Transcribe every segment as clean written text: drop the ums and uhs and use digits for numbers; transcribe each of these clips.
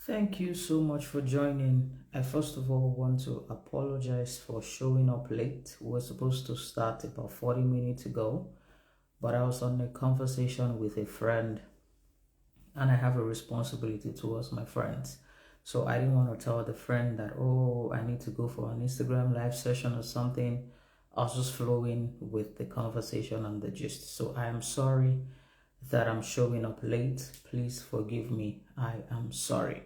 Thank you so much for joining. I first of all want to apologize for showing up late. We were supposed to start about 40 minutes ago, but I was on a conversation with a friend and I have a responsibility towards my friends. So I didn't want to tell the friend that, oh, I need to go for an Instagram live session or something. I was just flowing with the conversation and the gist. So I am sorry that I'm showing up late. Please forgive me. I am sorry.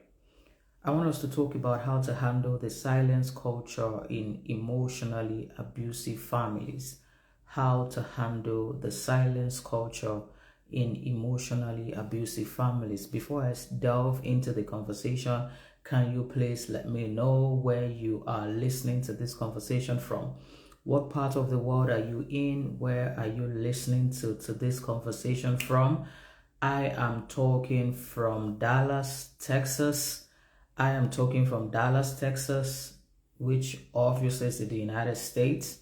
I want us to talk about how to handle the silence culture in emotionally abusive families. How to handle the silence culture in emotionally abusive families. Before I delve into the conversation, can you please let me know where you are listening to this conversation from? What part of the world are you in? Where are you listening to this conversation from? I am talking from Dallas, Texas. I am talking from Dallas, Texas, which obviously is in the United States.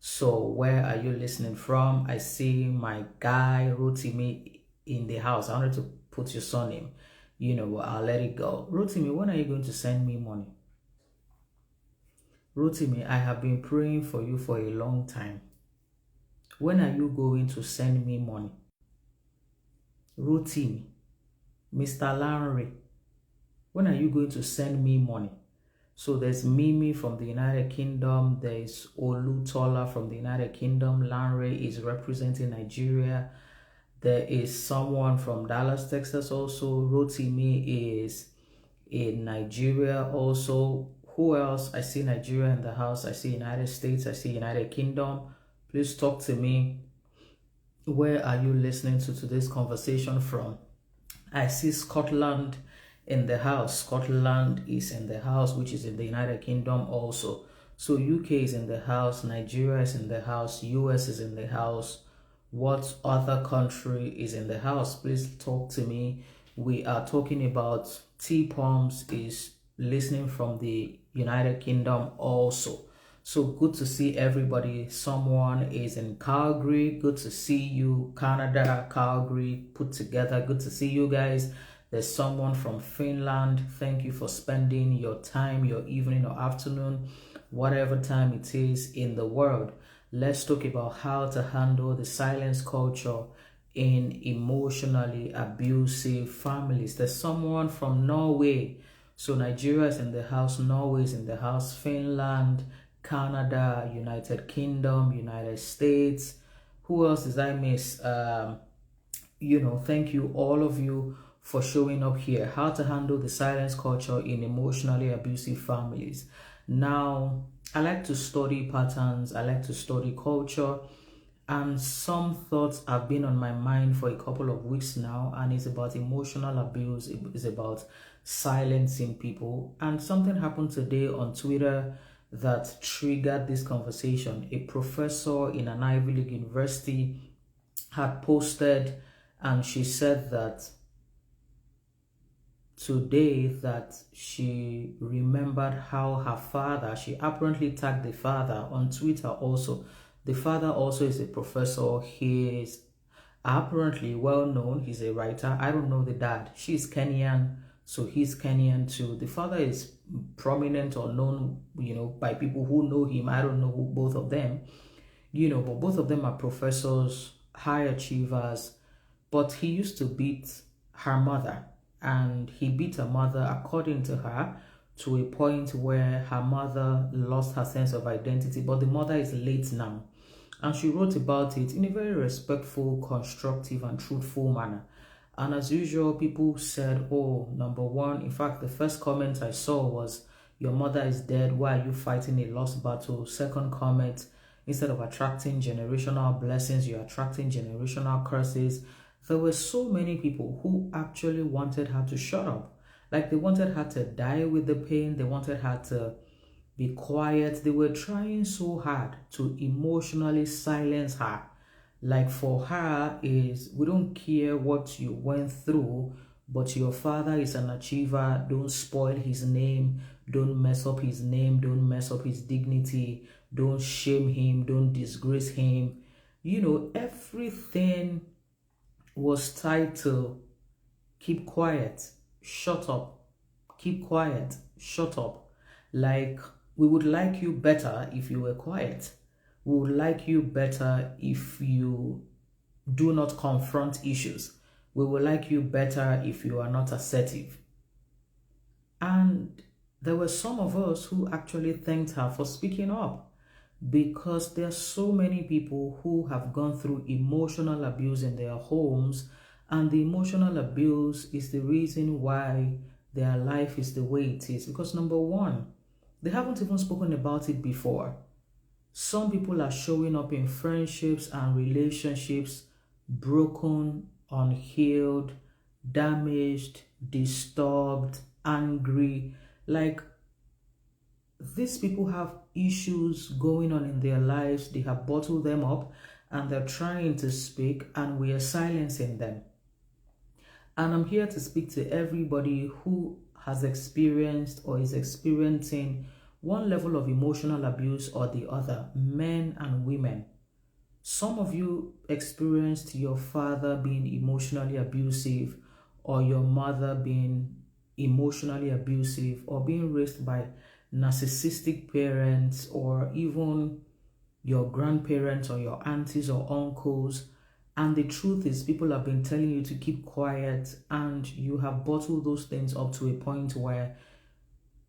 So where are you listening from? I see my guy Rotimi in the house. I wanted to put your surname, but I'll let it go. Rotimi, when are you going to send me money? Rotimi, I have been praying for you for a long time. When are you going to send me money? Rotimi, Mr. Larry, when are you going to send me money? So there's Mimi from the United Kingdom. There's Olutola from the United Kingdom. Lanre is representing Nigeria. There is someone from Dallas, Texas also. Rotimi is in Nigeria also. Who else? I see Nigeria in the house. I see United States. I see United Kingdom. Please talk to me. Where are you listening to today's conversation from? I see Scotland in the house. Scotland is in the house, which is in the United Kingdom also. So UK is in the house, Nigeria is in the house, US is in the house. What other country is in the house? Please talk to me. We are talking about T-Palms is listening from the United Kingdom also. So good to see everybody. Someone is in Calgary. Good to see you. Canada, Calgary, put together. Good to see you guys. There's someone from Finland. Thank you for spending your time, your evening or afternoon, whatever time it is in the world. Let's talk about how to handle the silence culture in emotionally abusive families. There's someone from Norway. So Nigeria is in the house, Norway is in the house, Finland, Canada, United Kingdom, United States. Who else did I miss? Thank you, all of you, for showing up here. How to handle the silence culture in emotionally abusive families. Now, I like to study patterns, I like to study culture, and some thoughts have been on my mind for a couple of weeks now, and it's about emotional abuse. It's about silencing people. And something happened today on Twitter that triggered this conversation. A professor in an Ivy League university had posted, and she said that today that she remembered how her father, she apparently tagged the father on Twitter also. The father also is a professor. He is apparently well known. He's a writer. I don't know the dad. She's Kenyan, so he's Kenyan too. The father is prominent or known, by people who know him. I don't know who both of them, but both of them are professors, high achievers. But he used to beat her mother, and he beat her mother, according to her, to a point where her mother lost her sense of identity. But the mother is late now, and she wrote about it in a very respectful, constructive, and truthful manner. And as usual, people said, oh, number one, in fact, the first comment I saw was, your mother is dead, why are you fighting a lost battle? Second comment, instead of attracting generational blessings, you're attracting generational curses. There were so many people who actually wanted her to shut up. Like, they wanted her to die with the pain. They wanted her to be quiet. They were trying so hard to emotionally silence her. Like, for her is, we don't care what you went through, but your father is an achiever. Don't spoil his name. Don't mess up his name. Don't mess up his dignity. Don't shame him. Don't disgrace him. Everything was tied to keep quiet, shut up, keep quiet, shut up. Like, we would like you better if you were quiet. We would like you better if you do not confront issues. We would like you better if you are not assertive. And there were some of us who actually thanked her for speaking up, because there are so many people who have gone through emotional abuse in their homes, and the emotional abuse is the reason why their life is the way it is. Because number one, they haven't even spoken about it before. Some people are showing up in friendships and relationships broken, unhealed, damaged, disturbed, angry. Like, these people have issues going on in their lives. They have bottled them up and they're trying to speak, and we are silencing them. And I'm here to speak to everybody who has experienced or is experiencing one level of emotional abuse or the other, men and women. Some of you experienced your father being emotionally abusive, or your mother being emotionally abusive, or being raised by narcissistic parents, or even your grandparents or your aunties or uncles. And the truth is, people have been telling you to keep quiet, and you have bottled those things up to a point where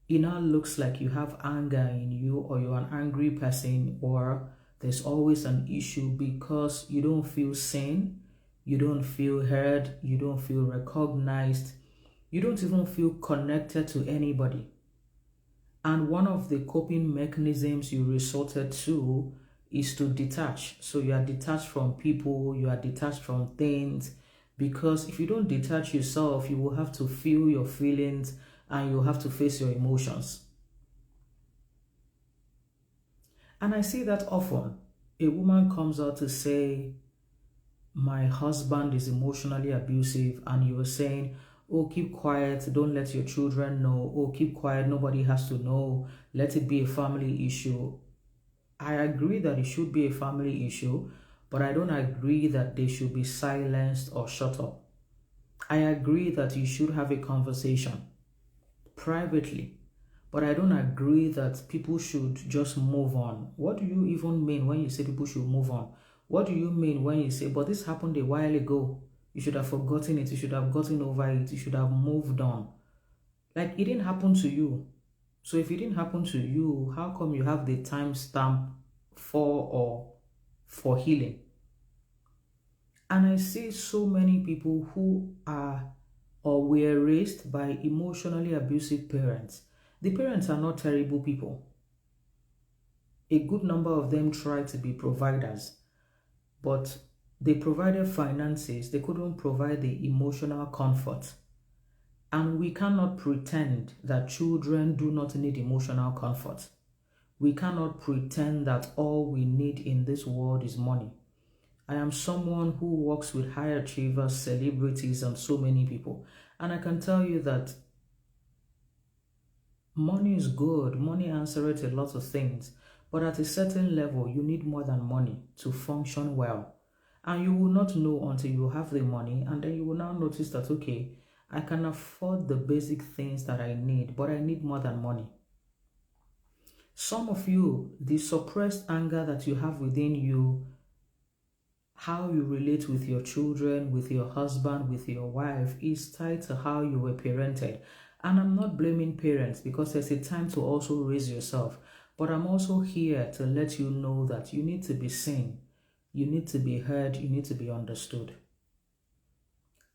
it now looks like you have anger in you, or you're an angry person, or there's always an issue because you don't feel seen, you don't feel heard, you don't feel recognized, you don't even feel connected to anybody. And one of the coping mechanisms you resorted to is to detach. So you are detached from people, you are detached from things, because if you don't detach yourself, you will have to feel your feelings and you have to face your emotions. And I see that often. A woman comes out to say, my husband is emotionally abusive, and you are saying, oh, keep quiet, don't let your children know. Oh, keep quiet, nobody has to know, let it be a family issue. I agree that it should be a family issue, but I don't agree that they should be silenced or shut up. I agree that you should have a conversation privately, but I don't agree that people should just move on. What do you even mean when you say people should move on? What do you mean when you say, but this happened a while ago, you should have forgotten it, you should have gotten over it, you should have moved on? Like, it didn't happen to you. So if it didn't happen to you, how come you have the timestamp for healing? And I see so many people who are or were raised by emotionally abusive parents. The parents are not terrible people. A good number of them try to be providers, but they provided finances, they couldn't provide the emotional comfort. And we cannot pretend that children do not need emotional comfort. We cannot pretend that all we need in this world is money. I am someone who works with high achievers, celebrities, and so many people. And I can tell you that money is good. Money answers a lot of things. But at a certain level, you need more than money to function well. And you will not know until you have the money. And then you will now notice that, okay, I can afford the basic things that I need, but I need more than money. Some of you, the suppressed anger that you have within you, how you relate with your children, with your husband, with your wife, is tied to how you were parented. And I'm not blaming parents, because there's a time to also raise yourself. But I'm also here to let you know that you need to be seen, you need to be heard, you need to be understood.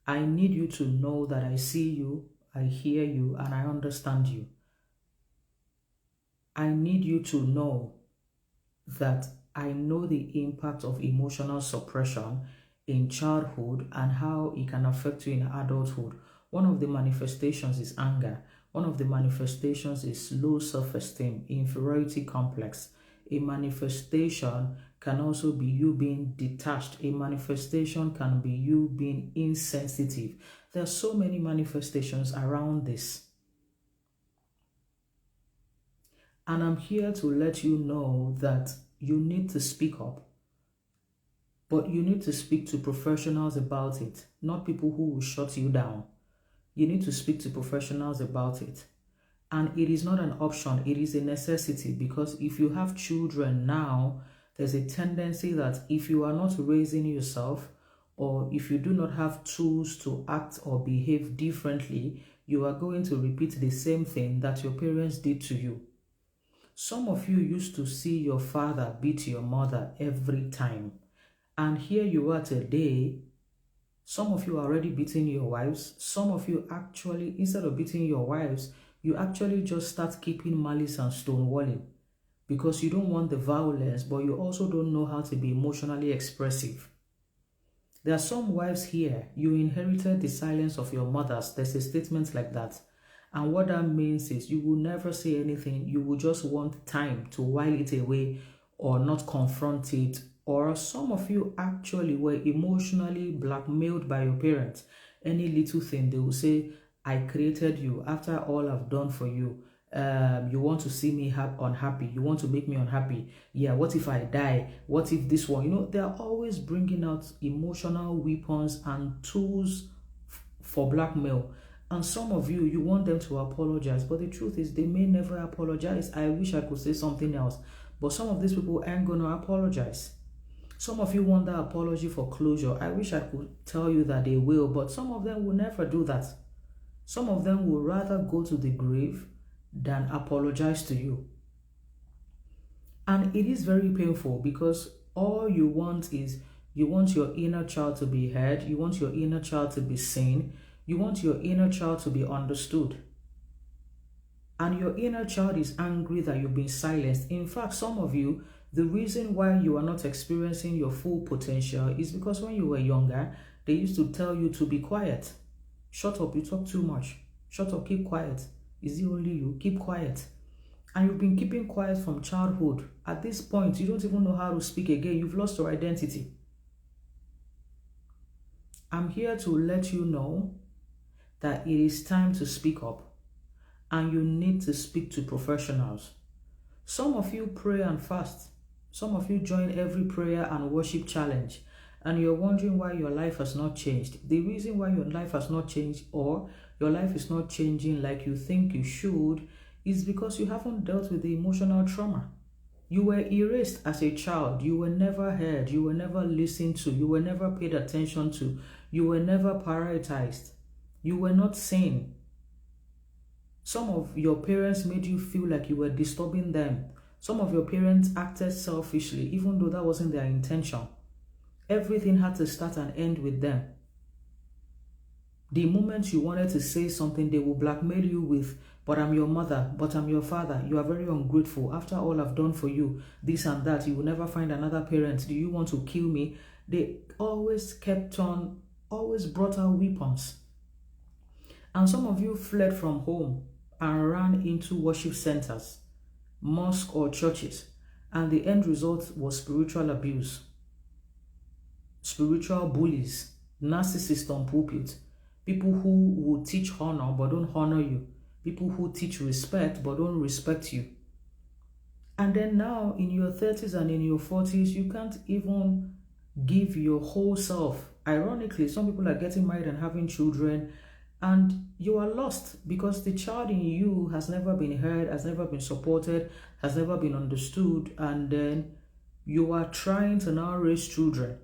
I need you to know that I see you, I hear you, and I understand you. I need you to know that I know the impact of emotional suppression in childhood and how it can affect you in adulthood. One of the manifestations is anger. One of the manifestations is low self-esteem, inferiority complex. A manifestation can also be you being detached. A manifestation can be you being insensitive. There are so many manifestations around this. And I'm here to let you know that you need to speak up. But you need to speak to professionals about it, not people who will shut you down. you need to speak to professionals about it. And it is not an option, it is a necessity, because if you have children now, there's a tendency that if you are not raising yourself, or if you do not have tools to act or behave differently, you are going to repeat the same thing that your parents did to you. Some of you used to see your father beat your mother every time. And here you are today. Some of you are already beating your wives. Some of you actually, instead of beating your wives, you actually just start keeping malice and stonewalling because you don't want the violence, but you also don't know how to be emotionally expressive. There are some wives here, you inherited the silence of your mothers. There's a statement like that. And what that means is you will never say anything. You will just want time to while it away or not confront it. Or some of you actually were emotionally blackmailed by your parents. Any little thing, they will say, I created you. After all I've done for you, you want to see me unhappy. You want to make me unhappy. Yeah, what if I die? What if this one? You know, they're always bringing out emotional weapons and tools for blackmail. And some of you, you want them to apologize. But the truth is, they may never apologize. I wish I could say something else. But some of these people ain't going to apologize. Some of you want that apology for closure. I wish I could tell you that they will. But some of them will never do that. Some of them will rather go to the grave than apologize to you. And it is very painful because all you want is, you want your inner child to be heard. You want your inner child to be seen. You want your inner child to be understood. And your inner child is angry that you've been silenced. In fact, some of you, the reason why you are not experiencing your full potential is because when you were younger, they used to tell you to be quiet. Shut up, you talk too much. Shut up, keep quiet. Is it only you? Keep quiet. And you've been keeping quiet from childhood. At this point, you don't even know how to speak again. You've lost your identity. I'm here to let you know that it is time to speak up. And you need to speak to professionals. Some of you pray and fast. Some of you join every prayer and worship challenge. And you're wondering why your life has not changed. The reason why your life has not changed, or your life is not changing like you think you should, is because you haven't dealt with the emotional trauma. You were erased as a child. You were never heard. You were never listened to. You were never paid attention to. You were never prioritized. You were not seen. Some of your parents made you feel like you were disturbing them. Some of your parents acted selfishly, even though that wasn't their intention. Everything had to start and end with them. The moment you wanted to say something, they will blackmail you with, but I'm your mother, but I'm your father. You are very ungrateful. After all I've done for you, this and that, you will never find another parent. Do you want to kill me? They always brought out weapons. And some of you fled from home and ran into worship centers, mosques or churches. And the end result was spiritual abuse. Spiritual bullies, narcissists on pulpit, people who will teach honor but don't honor you, people who teach respect but don't respect you. And then now in your 30s and in your 40s, you can't even give your whole self. Ironically, some people are getting married and having children, and you are lost because the child in you has never been heard, has never been supported, has never been understood, and then you are trying to now raise children.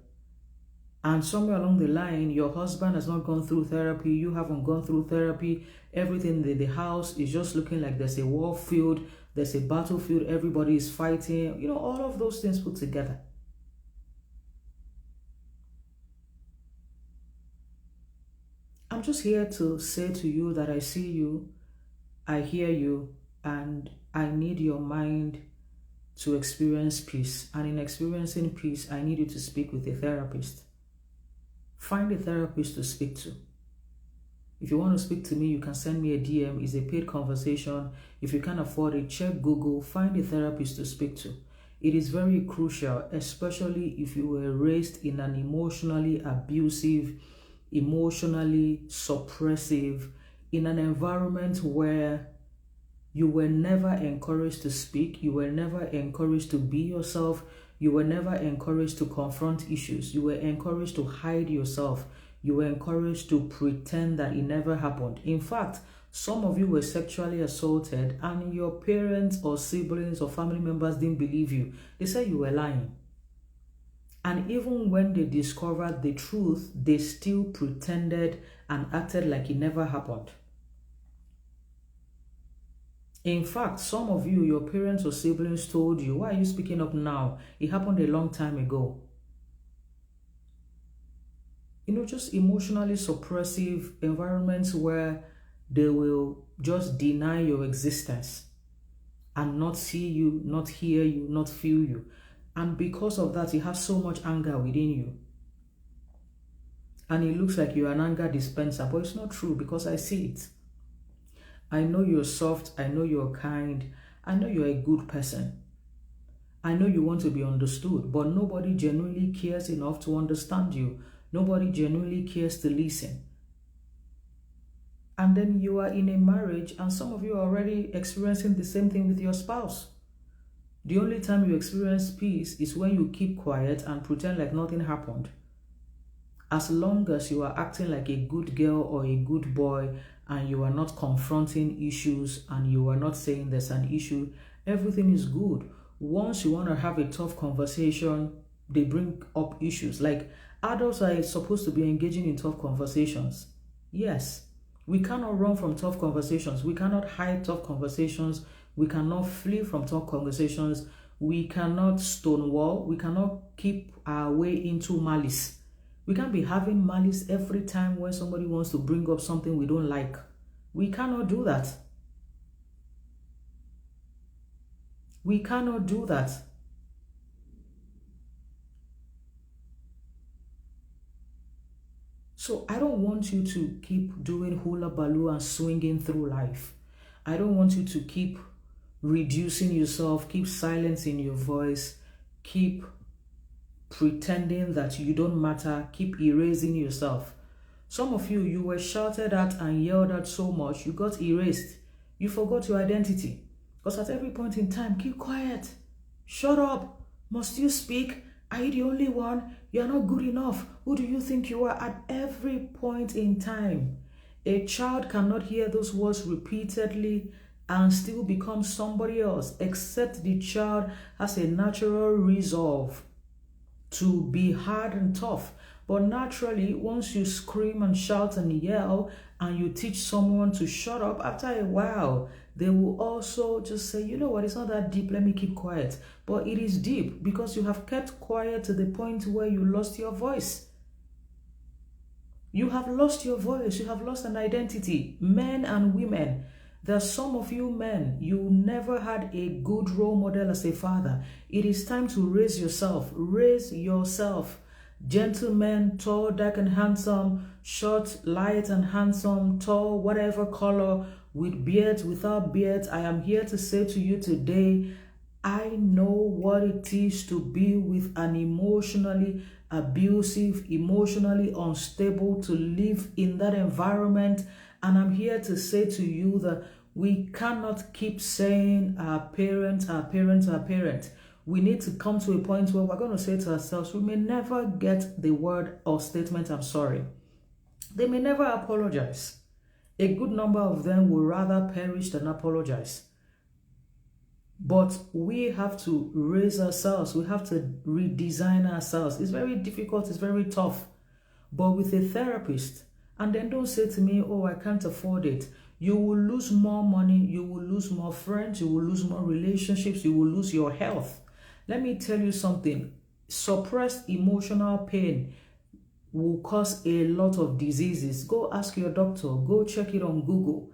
And somewhere along the line, your husband has not gone through therapy, you haven't gone through therapy, everything in the house is just looking like there's a war field, there's a battlefield, everybody is fighting, you know, all of those things put together. I'm just here to say to you that I see you, I hear you, and I need your mind to experience peace. And in experiencing peace, I need you to speak with a therapist. Find a therapist to speak to. If you want to speak to me, you can send me a DM. It's a paid conversation. If you can't afford it, check Google. Find a therapist to speak to. It is very crucial, especially if you were raised in an emotionally abusive, emotionally suppressive, in an environment where you were never encouraged to speak, you were never encouraged to be yourself, you were never encouraged to confront issues, you were encouraged to hide yourself, You were encouraged to pretend that it never happened. In fact, some of you were sexually assaulted and your parents or siblings or family members didn't believe you. They said you were lying. And even when they discovered the truth, they still pretended and acted like it never happened. In fact, some of you, your parents or siblings told you, why are you speaking up now? It happened a long time ago. Just emotionally suppressive environments where they will just deny your existence and not see you, not hear you, not feel you. And because of that, you have so much anger within you. And it looks like you're an anger dispenser, but it's not true because I see it. I know you're soft. I know you're kind. I know you're a good person. I know you want to be understood, but nobody genuinely cares enough to understand you. Nobody genuinely cares to listen. And then you are in a marriage and some of you are already experiencing the same thing with your spouse. The only time you experience peace is when you keep quiet and pretend like nothing happened. As long as you are acting like a good girl or a good boy and you are not confronting issues and you are not saying there's an issue, everything is good. Once you want to have a tough conversation, they bring up issues. Like adults are supposed to be engaging in tough conversations. Yes, we cannot run from tough conversations. We cannot hide tough conversations. We cannot flee from tough conversations. We cannot stonewall. We cannot keep our way into malice. We can't be having malice every time when somebody wants to bring up something we don't like. We cannot do that. We cannot do that. So I don't want you to keep doing hula baloo and swinging through life. I don't want you to keep reducing yourself, keep silencing your voice, keep pretending that you don't matter, keep erasing yourself. Some of you, you were shouted at and yelled at so much, you got erased. You forgot your identity. Because at every point in time, keep quiet. Shut up. Must you speak? Are you the only one? You're not good enough. Who do you think you are? At every point in time, a child cannot hear those words repeatedly and still become somebody else, except the child has a natural resolve to be hard and tough. But naturally, once you scream and shout and yell and you teach someone to shut up, after a while, they will also just say, you know what, it's not that deep, let me keep quiet. But it is deep because you have kept quiet to the point where you lost your voice. You have lost your voice. You have lost an identity. Men and women. There are some of you men, you never had a good role model as a father. It is time to raise yourself. Raise yourself. Gentlemen, tall, dark and handsome, short, light and handsome, tall, whatever color, with beards, without beards, I am here to say to you today, I know what it is to be with an emotionally abusive, emotionally unstable, to live in that environment. And I'm here to say to you that we cannot keep saying our parents, our parents, our parents. We need to come to a point where we're going to say to ourselves, we may never get the word or statement, I'm sorry. They may never apologize. A good number of them will rather perish than apologize. But we have to raise ourselves. We have to redesign ourselves. It's very difficult. It's very tough. But with a therapist, and then don't say to me, oh, I can't afford it. You will lose more money. You will lose more friends. You will lose more relationships. You will lose your health. Let me tell you something. Suppressed emotional pain will cause a lot of diseases. Go ask your doctor. Go check it on Google.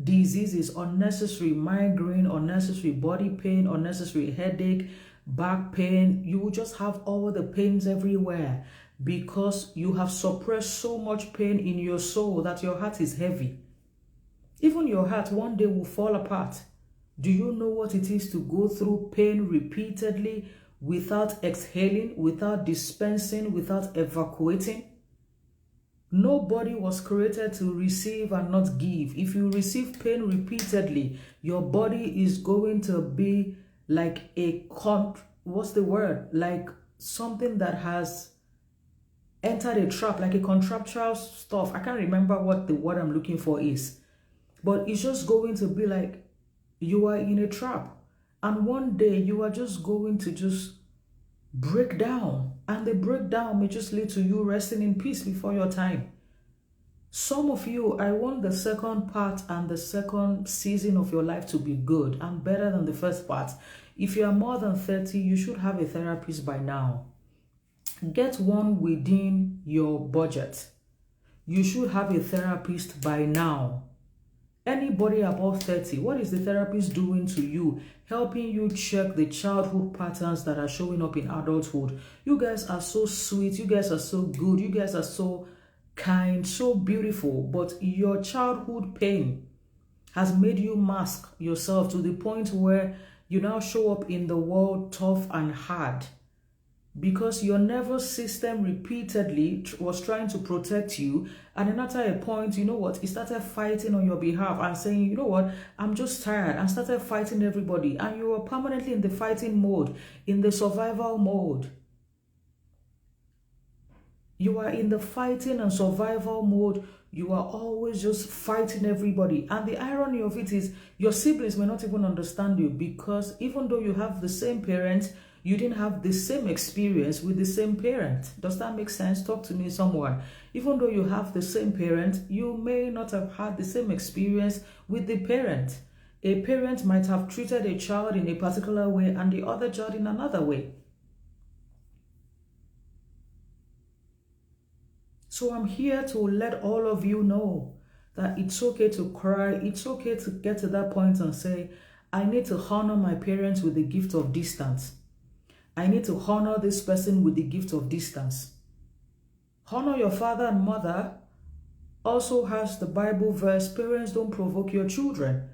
Diseases, unnecessary migraine, unnecessary body pain, unnecessary headache, back pain. You will just have all the pains everywhere because you have suppressed so much pain in your soul that your heart is heavy. Even your heart one day will fall apart. Do you know what it is to go through pain repeatedly without exhaling, without dispensing, without evacuating? Nobody was created to receive and not give. If you receive pain repeatedly, your body is going to be like what's the word? Like something that has entered a trap, like a contractual stuff. I can't remember what the word I'm looking for is. But it's just going to be like you are in a trap. And one day you are just going to just break down. And the breakdown may just lead to you resting in peace before your time. Some of you, I want the second part and the second season of your life to be good and better than the first part. If you are more than 30, you should have a therapist by now. Get one within your budget. You should have a therapist by now. Anybody above 30, what is the therapist doing to you? Helping you check the childhood patterns that are showing up in adulthood. You guys are so sweet. You guys are so good. You guys are so kind, so beautiful. But your childhood pain has made you mask yourself to the point where you now show up in the world tough and hard. Because your nervous system repeatedly was trying to protect you, and then after a point, you know what, it started fighting on your behalf and saying, you know what, I'm just tired, and started fighting everybody, and you were permanently in the fighting mode, in the survival mode. You are in the fighting and survival mode. You are always just fighting everybody. And the irony of it is your siblings may not even understand you, because even though you have the same parents, you didn't have the same experience with the same parent. Does that make sense? Talk to me, someone. Even though you have the same parent, you may not have had the same experience with the parent. A parent might have treated a child in a particular way and the other child in another way. So I'm here to let all of you know that it's okay to cry. It's okay to get to that point and say, I need to honor my parents with the gift of distance. I need to honor this person with the gift of distance. Honor your father and mother also has the Bible verse, parents don't provoke your children.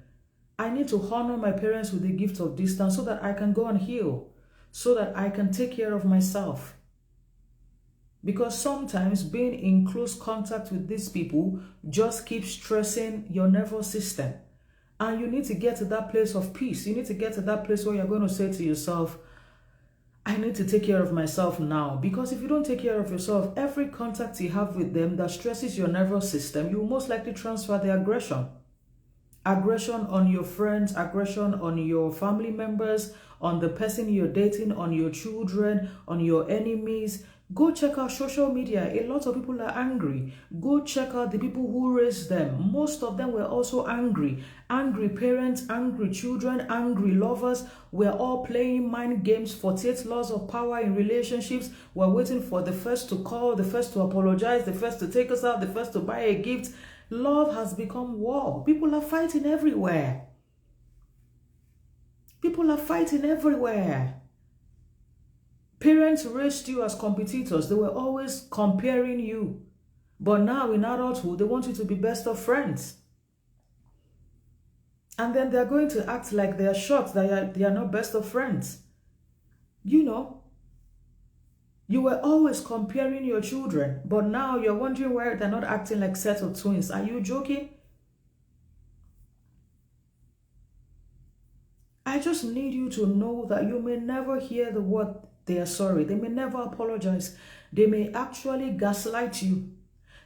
I need to honor my parents with the gift of distance so that I can go and heal, so that I can take care of myself. Because sometimes being in close contact with these people just keeps stressing your nervous system. And you need to get to that place of peace. You need to get to that place where you're going to say to yourself, I need to take care of myself now. Because if you don't take care of yourself, every contact you have with them that stresses your nervous system, you will most likely transfer the aggression. Aggression on your friends, aggression on your family members, on the person you're dating, on your children, on your enemies. Go check out social media. A lot of people are angry. Go check out the people who raised them. Most of them were also angry. Angry parents, angry children, angry lovers. We're all playing mind games, 48 laws of power in relationships. We're waiting for the first to call, the first to apologize, the first to take us out, the first to buy a gift. Love has become war. People are fighting everywhere. People are fighting everywhere. Parents raised you as competitors. They were always comparing you. But now in adulthood, they want you to be best of friends. And then they're going to act like they're shocked that they are not best of friends. You know, you were always comparing your children, but now you're wondering why they're not acting like set of twins. Are you joking? I just need you to know that you may never hear the word they are sorry. They may never apologize. They may actually gaslight you.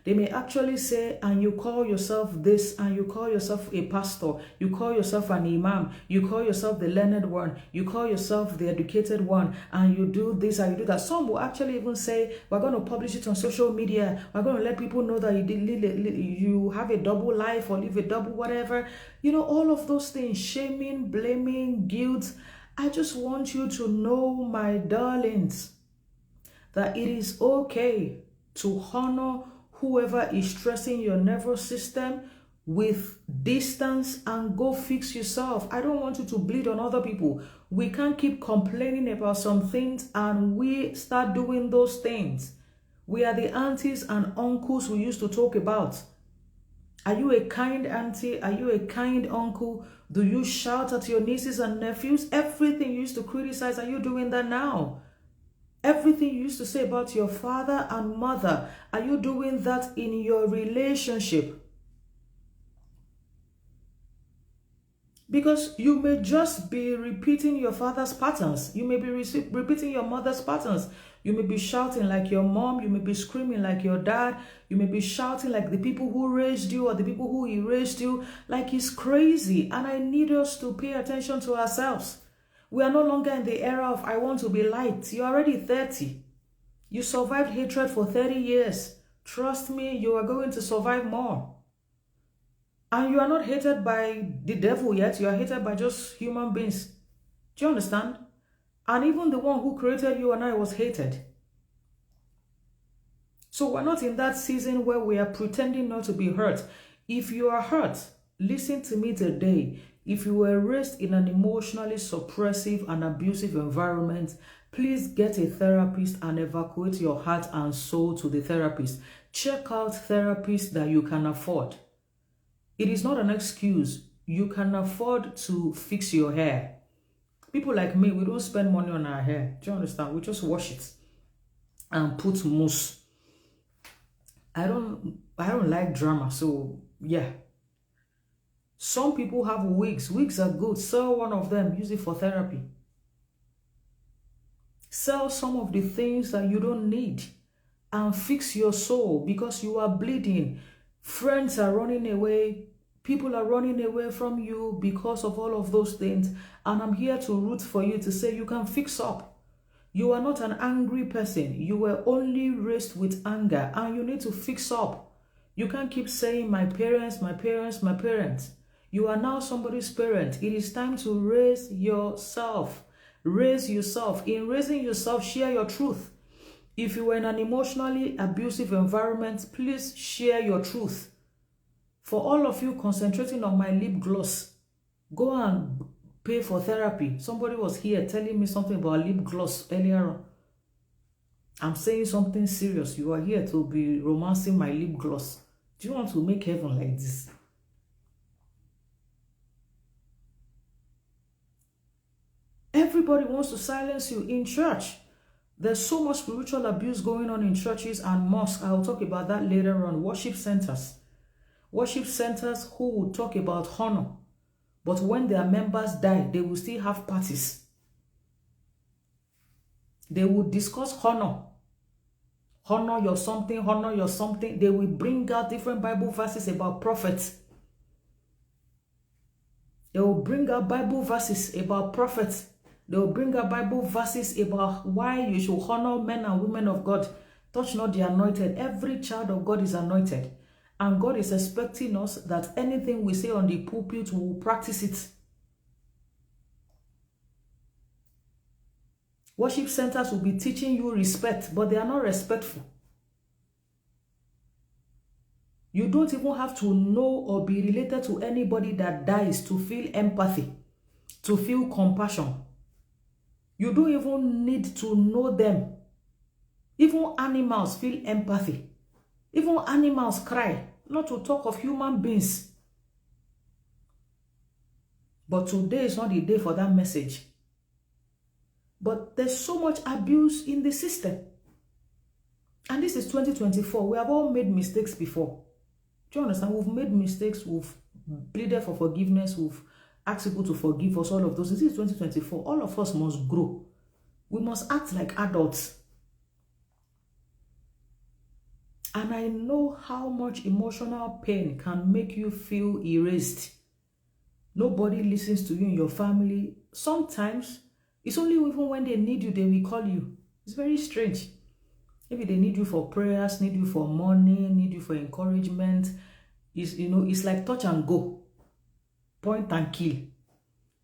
They may actually say, and you call yourself this, and you call yourself a pastor, you call yourself an imam, you call yourself the learned one, you call yourself the educated one, and you do this and you do that. Some will actually even say, we're going to publish it on social media. We're going to let people know that you have a double life or live a double whatever. You know, all of those things, shaming, blaming, guilt. I just want you to know, my darlings, that it is okay to honor whoever is stressing your nervous system with distance and go fix yourself. I don't want you to bleed on other people. We can't keep complaining about some things and we start doing those things. We are the aunties and uncles we used to talk about. Are you a kind auntie? Are you a kind uncle? Do you shout at your nieces and nephews? Everything you used to criticize, are you doing that now? Everything you used to say about your father and mother, are you doing that in your relationship? Because you may just be repeating your father's patterns. You may be repeating your mother's patterns. You may be shouting like your mom. You may be screaming like your dad. You may be shouting like the people who raised you or the people who erased you. Like it's crazy. And I need us to pay attention to ourselves. We are no longer in the era of I want to be liked. You're already 30. You survived hatred for 30 years. Trust me, you are going to survive more. And you are not hated by the devil yet. You are hated by just human beings. Do you understand? And even the one who created you and I was hated. So we're not in that season where we are pretending not to be hurt. If you are hurt, listen to me today. If you were raised in an emotionally suppressive and abusive environment, please get a therapist and evacuate your heart and soul to the therapist. Check out therapists that you can afford. It is not an excuse. You can afford to fix your hair. People like me, we don't spend money on our hair. Do you understand? We just wash it and put mousse. I don't like drama, so yeah. Some people have wigs. Wigs are good. Sell one of them. Use it for therapy. Sell some of the things that you don't need and fix your soul because you are bleeding. Friends are running away. People are running away from you because of all of those things. And I'm here to root for you to say you can fix up. You are not an angry person. You were only raised with anger and you need to fix up. You can't keep saying my parents, my parents, my parents. You are now somebody's parent. It is time to raise yourself. Raise yourself. In raising yourself, share your truth. If you were in an emotionally abusive environment, please share your truth. For all of you concentrating on my lip gloss, go and pay for therapy. Somebody was here telling me something about lip gloss earlier on. I'm saying something serious. You are here to be romancing my lip gloss. Do you want to make heaven like this? Everybody wants to silence you in church. There's so much spiritual abuse going on in churches and mosques. I'll talk about that later on. Worship centers. Worship centers who will talk about honor. But when their members die, they will still have parties. They will discuss honor. Honor your something, honor your something. They will bring out different Bible verses about prophets. They will bring out Bible verses about prophets. They will bring out Bible verses about why you should honor men and women of God. Touch not the anointed. Every child of God is anointed. And God is expecting us that anything we say on the pulpit, we will practice it. Worship centers will be teaching you respect, but they are not respectful. You don't even have to know or be related to anybody that dies to feel empathy, to feel compassion. You don't even need to know them. Even animals feel empathy. Even animals cry, not to talk of human beings. But today is not the day for that message. But there's so much abuse in the system. And this is 2024. We have all made mistakes before. Do you understand? We've made mistakes. We've pleaded for forgiveness. We've asked people to forgive us, all of those. This is 2024. All of us must grow. We must act like adults. And I know how much emotional pain can make you feel erased. Nobody listens to you in your family. Sometimes, it's only even when they need you, they will call you. It's very strange. Maybe they need you for prayers, need you for money, need you for encouragement. It's like touch and go. Point and kill.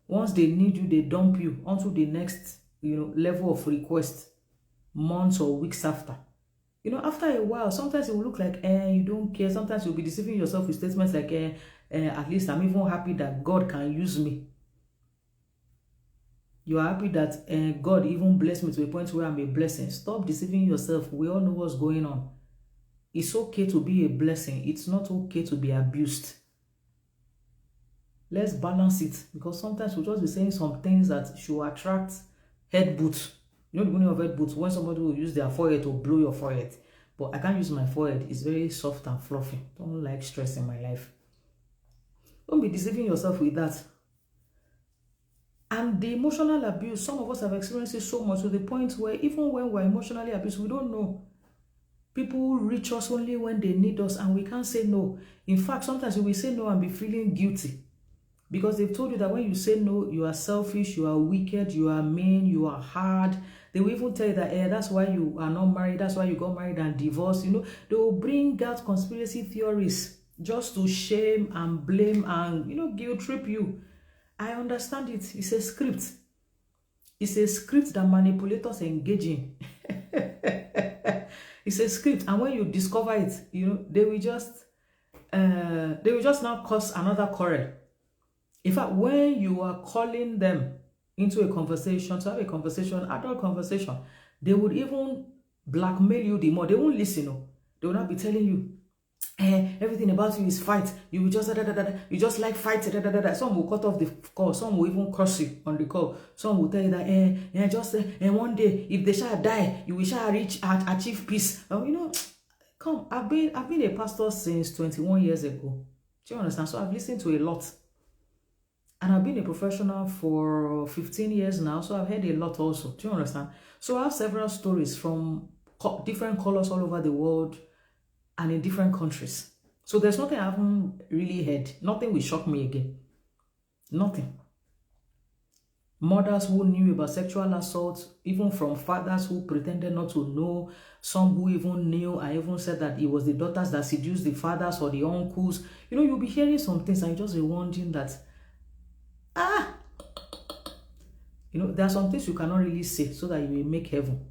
Once they need you, they dump you onto the next, level of request. Months or weeks after. After a while, sometimes it will look like, you don't care. Sometimes you'll be deceiving yourself with statements like, at least I'm even happy that God can use me. You are happy that God even blessed me to a point where I'm a blessing. Stop deceiving yourself. We all know what's going on. It's okay to be a blessing. It's not okay to be abused. Let's balance it, because sometimes we'll just be saying some things that should attract head boots. You know the meaning of head boots? When somebody will use their forehead to blow your forehead. But I can't use my forehead. It's very soft and fluffy. Don't like stress in my life. Don't be deceiving yourself with that. And the emotional abuse, some of us have experienced it so much to the point where even when we're emotionally abused, we don't know. People reach us only when they need us, and we can't say no. In fact, sometimes we will say no and be feeling guilty because they've told you that when you say no, you are selfish, you are wicked, you are mean, you are hard. They will even tell you that that's why you are not married, that's why you got married and divorced. They will bring out conspiracy theories just to shame and blame and guilt trip you. I understand it. It's a script. It's a script that manipulators engage in. It's a script, and when you discover it, they will just now cause another quarrel. In fact, when you are calling them into a conversation, to have a conversation, adult conversation, they would even blackmail you the more. They won't listen. No. They will not be telling you, everything about you is fight. You will just you just like fight. Some will cut off the call. Some will even curse you on the call. Some will tell you that just one day if they shall die, you will shall achieve peace. Come. I've been a pastor since 21 years ago. Do you understand? So I've listened to a lot. And I've been a professional for 15 years now, so I've heard a lot also. Do you understand? So I have several stories from different colors all over the world and in different countries. So there's nothing I haven't really heard. Nothing will shock me again. Nothing. Mothers who knew about sexual assault, even from fathers who pretended not to know, some who even knew. I even said that it was the daughters that seduced the fathers or the uncles. You'll be hearing some things and you just be wondering that, there are some things you cannot really say so that you will make heaven.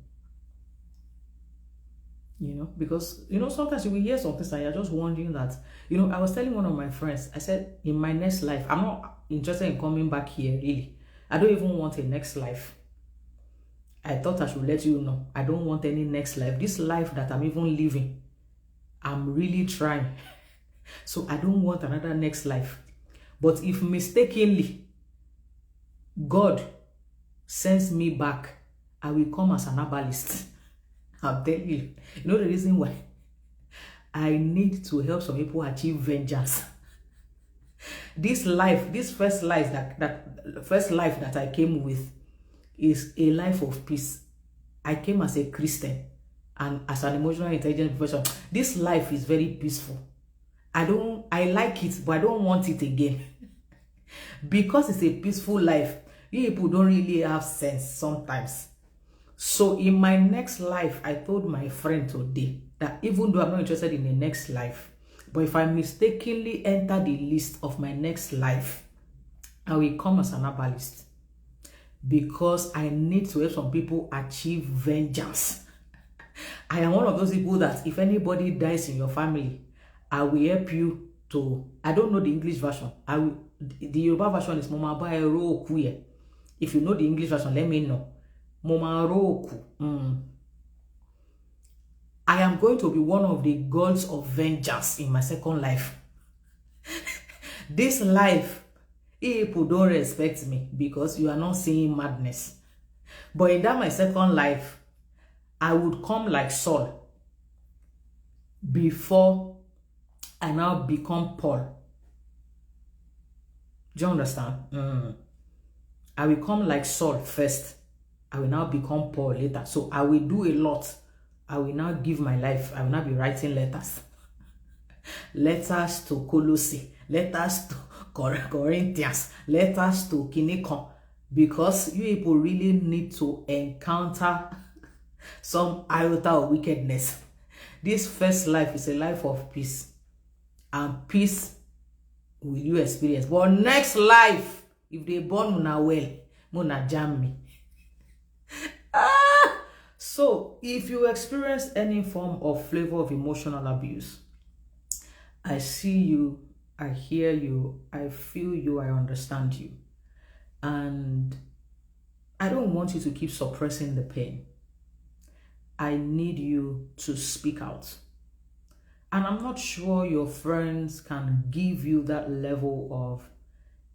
Because, sometimes you will hear some things and you're just wondering that, I was telling one of my friends, I said, in my next life, I'm not interested in coming back here, really. I don't even want a next life. I thought I should let you know. I don't want any next life. This life that I'm even living, I'm really trying. So I don't want another next life. But if mistakenly God sends me back, I will come as an herbalist. I'm telling you. You know the reason why? I need to help some people achieve vengeance. This first life that I came with is a life of peace. I came as a Christian and as an emotional intelligence professional. This life is very peaceful. I like it, but I don't want it again. Because it's a peaceful life, you people don't really have sense sometimes. So in my next life, I told my friend today that even though I'm not interested in the next life, but if I mistakenly enter the list of my next life, I will come as an herbalist. Because I need to help some people achieve vengeance. I am one of those people that if anybody dies in your family, I will help you to, I don't know the English version. The Yoruba version is Mama Baero Okuye. If you know the English version, let me know. Mama Roku. I am going to be one of the gods of vengeance in my second life. This life, people don't respect me because you are not seeing madness. But in that my second life, I would come like Saul before I now become Paul. Do you understand? I will come like Saul first. I will now become Paul later. So I will do a lot. I will now give my life. I will now be writing letters. Letters to Colossae. Letters to Corinthians. Letters to Kinikon. Because you people really need to encounter some iota of wickedness. This first life is a life of peace. And peace will you experience. But next life, if they born una well, muna jam me. So if you experience any form of flavor of emotional abuse, I see you, I hear you, I feel you, I understand you. And I don't want you to keep suppressing the pain. I need you to speak out. And I'm not sure your friends can give you that level of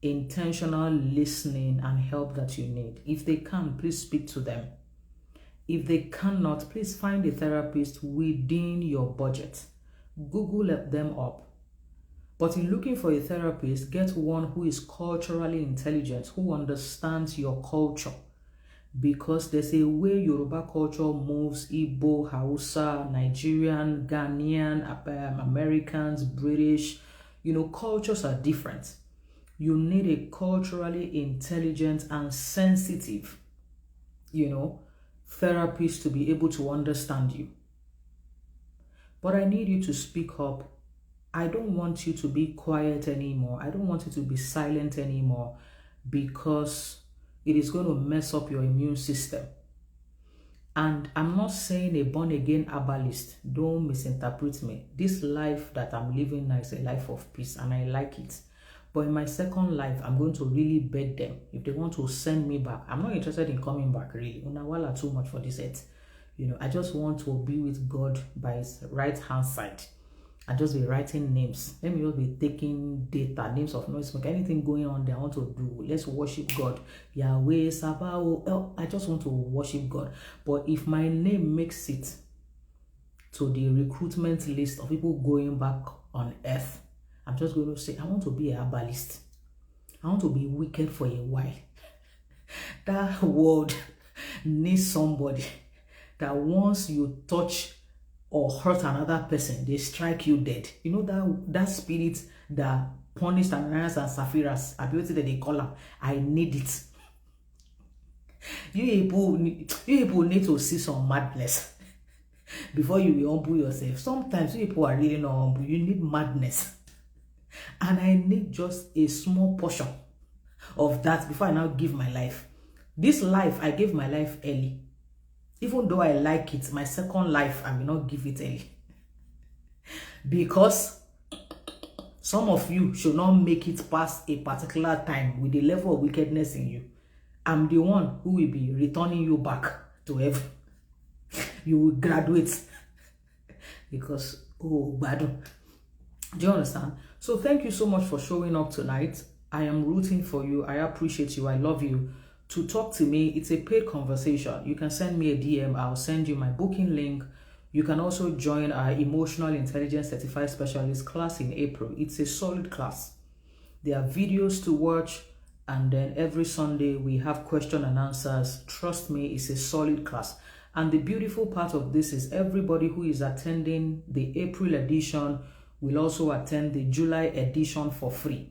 intentional listening and help that you need. If they can, please speak to them. If they cannot, please find a therapist within your budget. Google them up. But in looking for a therapist, get one who is culturally intelligent, who understands your culture. Because there's a way Yoruba culture moves: Igbo, Hausa, Nigerian, Ghanaian, Americans, British. Cultures are different. You need a culturally intelligent and sensitive, therapist to be able to understand you. But I need you to speak up. I don't want you to be quiet anymore. I don't want you to be silent anymore, because it is going to mess up your immune system. And I'm not saying a born-again herbalist. Don't misinterpret me. This life that I'm living now is a life of peace, and I like it. But in my second life, I'm going to really beg them. If they want to send me back, I'm not interested in coming back, really. Unawala too much for this earth. I just want to be with God by his right-hand side. I just be writing names. Let me just be taking data, names of noise, anything going on there I want to do. Let's worship God. Yahweh, Sabaoth. I just want to worship God. But if my name makes it to the recruitment list of people going back on earth, I'm just going to say, I want to be a herbalist. I want to be wicked for a while. That world needs somebody that once you touch or hurt another person, they strike you dead. That spirit that punished Ananias and Sapphira's ability that they call them. I need it. You people need to see some madness before you will humble yourself. Sometimes you people are really not humble. You need madness. And I need just a small portion of that before I now give my life. This life, I gave my life early. Even though I like it, my second life, I will not give it early. Because some of you should not make it past a particular time with the level of wickedness in you. I'm the one who will be returning you back to heaven. You will graduate. Because, badu. Do you understand? So thank you so much for showing up tonight. I am rooting for you. I appreciate you. I love you. To talk to me, it's a paid conversation. You can send me a DM. I'll send you my booking link. You can also join our Emotional Intelligence Certified Specialist class in April. It's a solid class. There are videos to watch, and then every Sunday we have question and answers. Trust me, it's a solid class. And the beautiful part of this is everybody who is attending the April edition will also attend the July edition for free.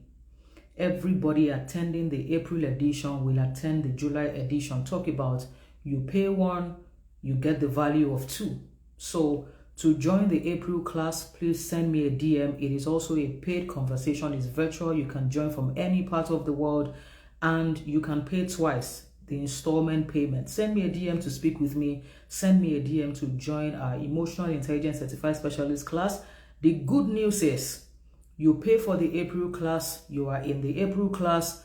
Everybody attending the April edition will attend the July edition. Talk about you pay one, you get the value of two. So to join the April class, please send me a DM. It is also a paid conversation. It's virtual. You can join from any part of the world, and you can pay twice the installment payment. Send me a DM to speak with me. Send me a DM to join our Emotional Intelligence Certified Specialist class. The good news is, you pay for the April class, you are in the April class.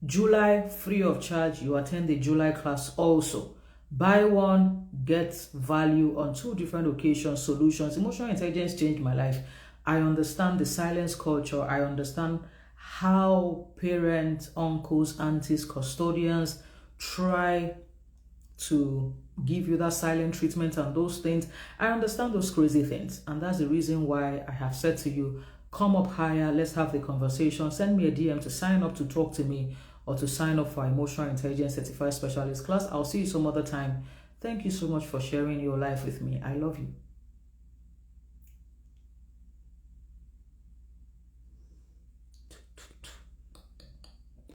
July, free of charge, you attend the July class also. Buy one, get value on two different occasions, solutions. Emotional intelligence changed my life. I understand the silence culture. I understand how parents, uncles, aunties, custodians try to give you that silent treatment and those things. I understand those crazy things. And that's the reason why I have said to you, come up higher, let's have the conversation. Send me a DM to sign up to talk to me or to sign up for Emotional Intelligence Certified Specialist class. I'll see you some other time. Thank you so much for sharing your life with me. I love you.